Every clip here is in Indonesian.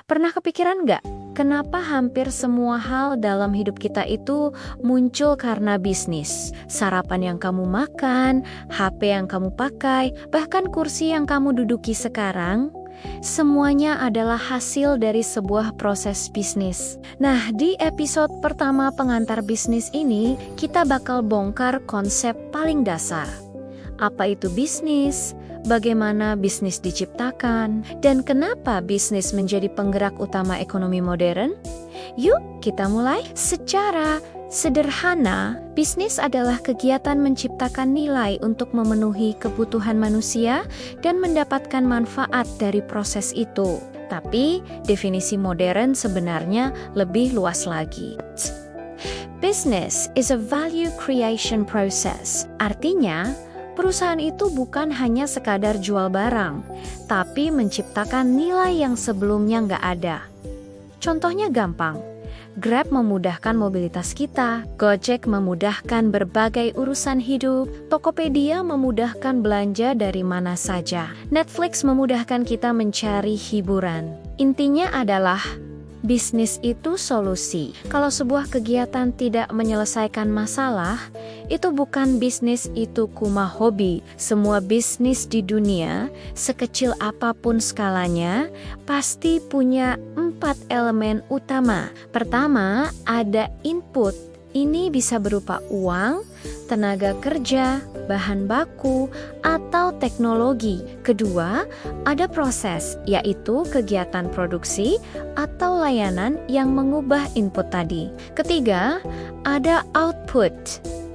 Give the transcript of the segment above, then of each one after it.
Pernah kepikiran nggak, kenapa hampir semua hal dalam hidup kita itu muncul karena bisnis? Sarapan yang kamu makan, HP yang kamu pakai, bahkan kursi yang kamu duduki sekarang, semuanya adalah hasil dari sebuah proses bisnis. Nah, di episode pertama pengantar bisnis ini, kita bakal bongkar konsep paling dasar. Apa itu bisnis? Bagaimana bisnis diciptakan? Dan kenapa bisnis menjadi penggerak utama ekonomi modern? Yuk, kita mulai. Secara sederhana, bisnis adalah kegiatan menciptakan nilai untuk memenuhi kebutuhan manusia dan mendapatkan manfaat dari proses itu. Tapi, definisi modern sebenarnya lebih luas lagi. Business is a value creation process. Artinya, perusahaan itu bukan hanya sekadar jual barang, tapi menciptakan nilai yang sebelumnya nggak ada. Contohnya gampang, Grab memudahkan mobilitas kita, Gojek memudahkan berbagai urusan hidup, Tokopedia memudahkan belanja dari mana saja, Netflix memudahkan kita mencari hiburan. Intinya adalah, bisnis itu solusi. Kalau sebuah kegiatan tidak menyelesaikan masalah, itu bukan bisnis, itu cuma hobi. Semua bisnis di dunia, sekecil apapun skalanya, pasti punya 4 elemen utama. Pertama, ada input. Ini bisa berupa uang, tenaga kerja, bahan baku, atau teknologi. Kedua, ada proses, yaitu kegiatan produksi atau layanan yang mengubah input tadi. Ketiga, ada output.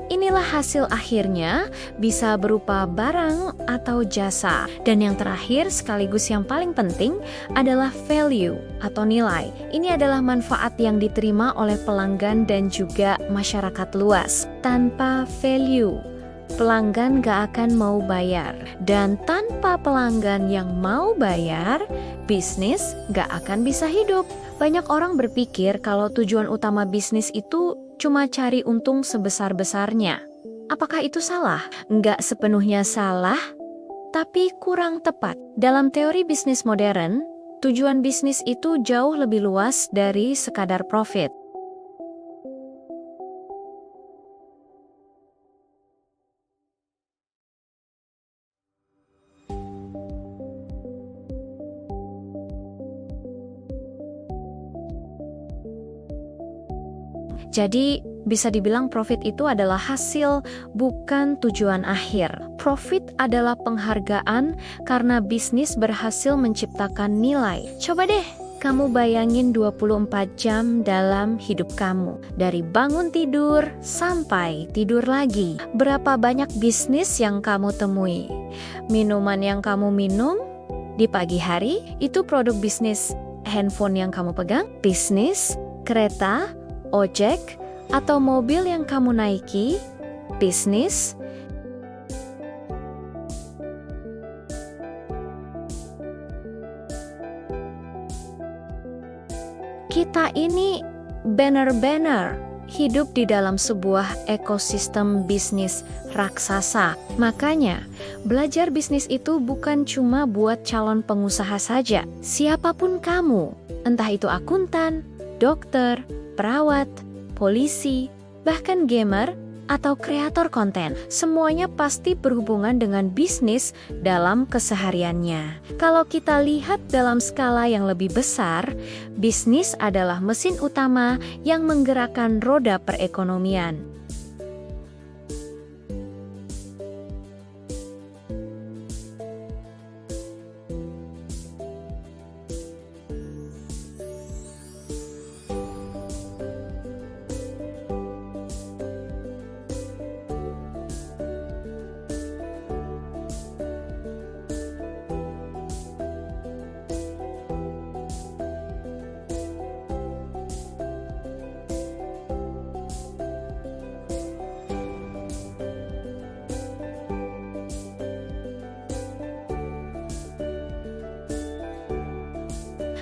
Inilah hasil akhirnya, bisa berupa barang atau jasa. Dan yang terakhir, sekaligus yang paling penting, adalah value atau nilai. Ini adalah manfaat yang diterima oleh pelanggan dan juga masyarakat luas. Tanpa value, pelanggan gak akan mau bayar. Dan tanpa pelanggan yang mau bayar, bisnis gak akan bisa hidup. Banyak orang berpikir kalau tujuan utama bisnis itu cuma cari untung sebesar-besarnya. Apakah itu salah? Nggak sepenuhnya salah, tapi kurang tepat. Dalam teori bisnis modern, tujuan bisnis itu jauh lebih luas dari sekadar profit. Jadi, bisa dibilang profit itu adalah hasil, bukan tujuan akhir. Profit adalah penghargaan karena bisnis berhasil menciptakan nilai. Coba deh, kamu bayangin 24 jam dalam hidup kamu. Dari bangun tidur sampai tidur lagi. Berapa banyak bisnis yang kamu temui? Minuman yang kamu minum di pagi hari, itu produk bisnis. Handphone yang kamu pegang, bisnis. Kereta, ojek, atau mobil yang kamu naiki, bisnis. Kita ini benar-benar hidup di dalam sebuah ekosistem bisnis raksasa. Makanya, belajar bisnis itu bukan cuma buat calon pengusaha saja. Siapapun kamu, entah itu akuntan, dokter, perawat, polisi, bahkan gamer, atau kreator konten, semuanya pasti berhubungan dengan bisnis dalam kesehariannya. Kalau kita lihat dalam skala yang lebih besar, bisnis adalah mesin utama yang menggerakkan roda perekonomian.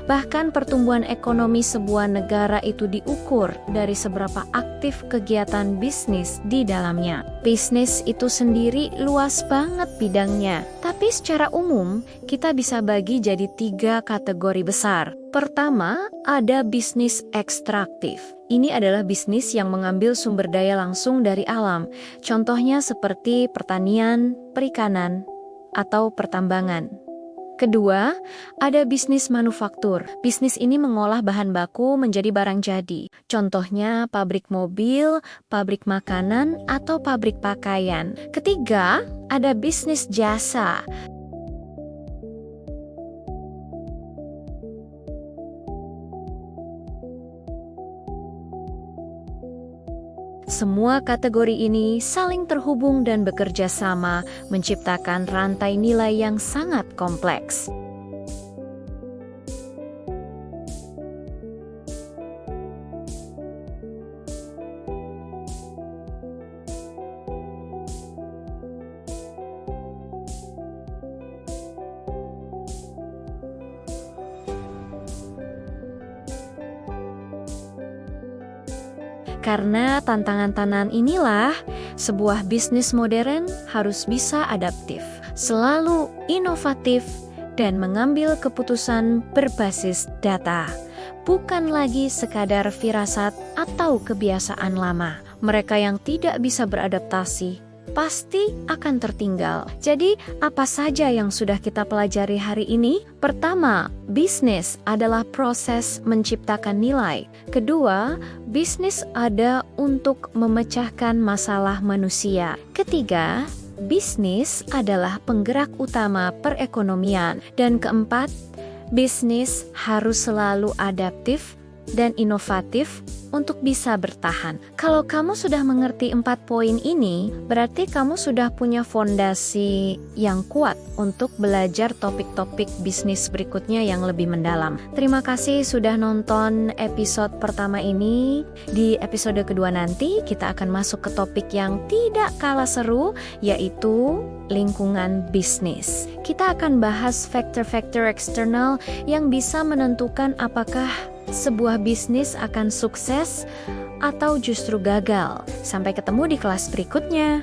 Bahkan pertumbuhan ekonomi sebuah negara itu diukur dari seberapa aktif kegiatan bisnis di dalamnya. Bisnis itu sendiri luas banget bidangnya, tapi secara umum kita bisa bagi jadi 3 kategori besar. Pertama, ada bisnis ekstraktif. Ini adalah bisnis yang mengambil sumber daya langsung dari alam. Contohnya seperti pertanian, perikanan, atau pertambangan. Kedua, ada bisnis manufaktur. Bisnis ini mengolah bahan baku menjadi barang jadi. Contohnya pabrik mobil, pabrik makanan, atau pabrik pakaian. Ketiga, ada bisnis jasa. Semua kategori ini saling terhubung dan bekerja sama, menciptakan rantai nilai yang sangat kompleks. Karena tantangan-tantangan inilah, sebuah bisnis modern harus bisa adaptif, selalu inovatif, dan mengambil keputusan berbasis data. Bukan lagi sekadar firasat atau kebiasaan lama. Mereka yang tidak bisa beradaptasi pasti akan tertinggal. Jadi, apa saja yang sudah kita pelajari hari ini? Pertama, bisnis adalah proses menciptakan nilai. Kedua, bisnis ada untuk memecahkan masalah manusia. Ketiga, bisnis adalah penggerak utama perekonomian. Dan keempat, bisnis harus selalu adaptif dan inovatif untuk bisa bertahan. Kalau kamu sudah mengerti 4 poin ini, berarti kamu sudah punya fondasi yang kuat untuk belajar topik-topik bisnis berikutnya yang lebih mendalam. Terima kasih sudah nonton episode pertama ini. Di episode kedua nanti, kita akan masuk ke topik yang tidak kalah seru, yaitu lingkungan bisnis. Kita akan bahas faktor-faktor eksternal yang bisa menentukan apakah sebuah bisnis akan sukses atau justru gagal. Sampai ketemu di kelas berikutnya.